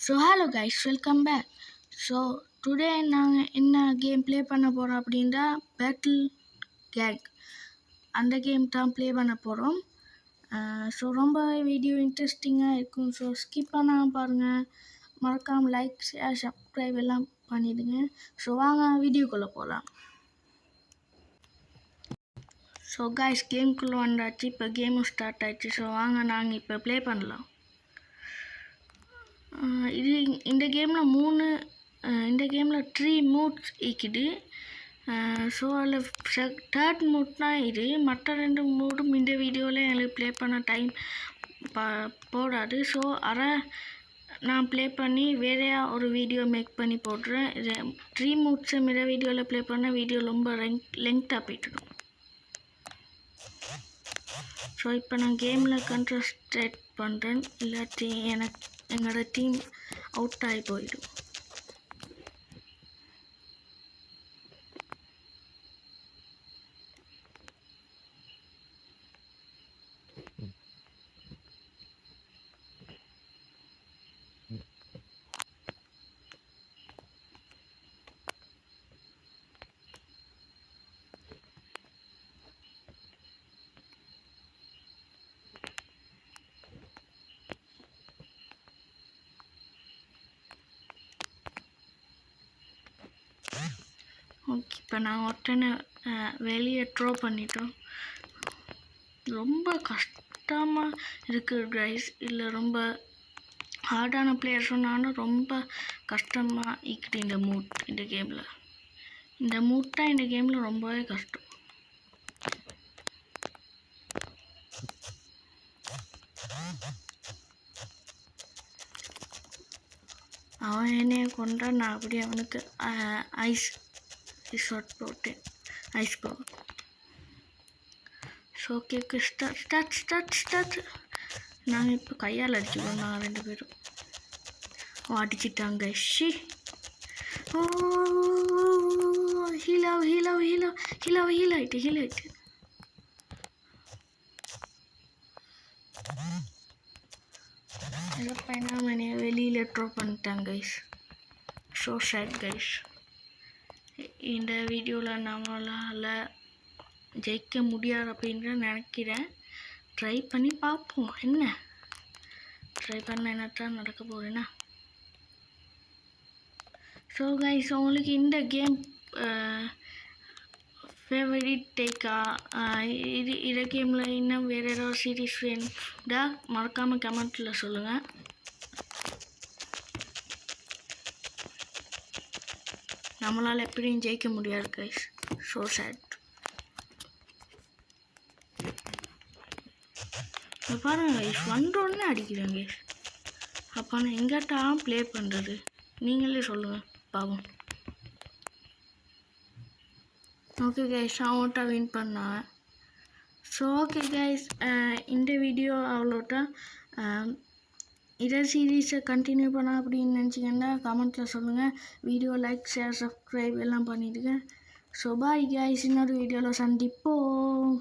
So hello guys, welcome back. So today நாங்கள் என்ன game play பண்ண போகிறோம் அப்படின்னா பேட்டில் கேங் அந்த கேம் தான் ப்ளே பண்ண போகிறோம். ஸோ ரொம்ப வீடியோ இன்ட்ரெஸ்டிங்காக இருக்கும். ஸோ ஸ்கிப் பண்ணாமல் பாருங்கள். மறக்காமல் லைக் ஷேர் சப்ஸ்கிரைப் எல்லாம் பண்ணிவிடுங்க. ஸோ வாங்க வீடியோக்குள்ளே போகலாம். ஸோ கைஸ் கேம்குள்ளே வந்தாச்சு. இப்போ கேமும் ஸ்டார்ட் ஆயிடுச்சு. ஸோ வாங்க நாங்கள் இப்போ ப்ளே பண்ணலாம். இந்த கேமில் இந்த கேமில் 3 மூட்ஸ் இருக்குது. ஸோ அதில் தேர்ட் மூட்னா இது. மற்ற 2 மூடும் இந்த வீடியோவில் எனக்கு ப்ளே பண்ண டைம் போடாது. ஸோ அதை நான் ப்ளே பண்ணி வேறையா ஒரு வீடியோ மேக் பண்ணி போடுறேன். இது 3 மூட்ஸை மிக வீடியோவில் ப்ளே பண்ண வீடியோ ரொம்ப லெங்க்த்தாக போய்ட்டுடும். ஸோ இப்போ நான் கேமில் கான்சன்ட்ரேட் பண்ணுறேன். இல்லாட்டி எங்களோட டீம் அவுட் ஆகி போயிடும். ஓகே, இப்போ நாங்கள் ஒருத்தனை வெளியே ட்ரோ பண்ணிட்டோம். ரொம்ப கஷ்டமாக இருக்குது கைஸ். இல்லை ரொம்ப ஹார்டான பிளேயர் சொன்னாலும் ரொம்ப கஷ்டமாக இருக்குது இந்த கேமில். இந்த மூட் தான் இந்த கேமில் ரொம்பவே கஷ்டம். அவன் என்னைய கொண்டா நான் அப்படியே அவனுக்கு ஐஸ் ஷாட் போட்டேன். ஐஸ் போ. So okay start. நாங்கள் இப்போ கையால் அடிச்சுக்கோம். நாங்கள் 2 பேரும் அடிச்சிட்டாங்க. ஷி ஓ ஹீல் ஆயிட்டு. எங்கள் பையனா என்னைய வெளியில் ட்ரோ பண்ணிட்டாங்க கைஸ். So chat guys. இந்த வீடியோவில் நம்மளால் ஜெயிக்க முடியாது அப்படின்ற நினைக்கிறேன். ட்ரை பண்ணி பார்ப்போம். ட்ரை பண்ண என்னத்தான் நடக்க போகுதுன்னா. ஸோ கைஸ், உங்களுக்கு இந்த கேம் ஃபேவரட் டேக்கா இது கேமில் இன்னும் வேறு ஏதாவது சீரீஸ் வேணும்டா மறக்காமல் கமெண்ட்டில் சொல்லுங்கள். நம்மளால் எப்படியும் ஜெயிக்க முடியாது கைஸ். So sad. பாருங்கள் கைஸ், 1 ரவுண்ட்னு அடிக்கிறேன் கைஸ். அப்போ நான் எங்கிட்ட ப்ளே பண்ணுறது நீங்களே சொல்லுங்கள் பாவம். ஓகே கைஸ், அவன்கிட்ட வின் பண்ணான். ஸோ ஓகே கைஸ், இந்த வீடியோ அவ்வளோதான். இதே சீரீஸை கண்டினியூ பண்ண அப்படின்னு நினச்சிங்கன்னா கமெண்ட்டில் சொல்லுங்கள். வீடியோ லைக் ஷேர் சப்ஸ்கிரைப் எல்லாம் பண்ணிவிடுங்க. ஸோ பாய் கைஸ், இன்னொரு வீடியோவில் சந்திப்போம்.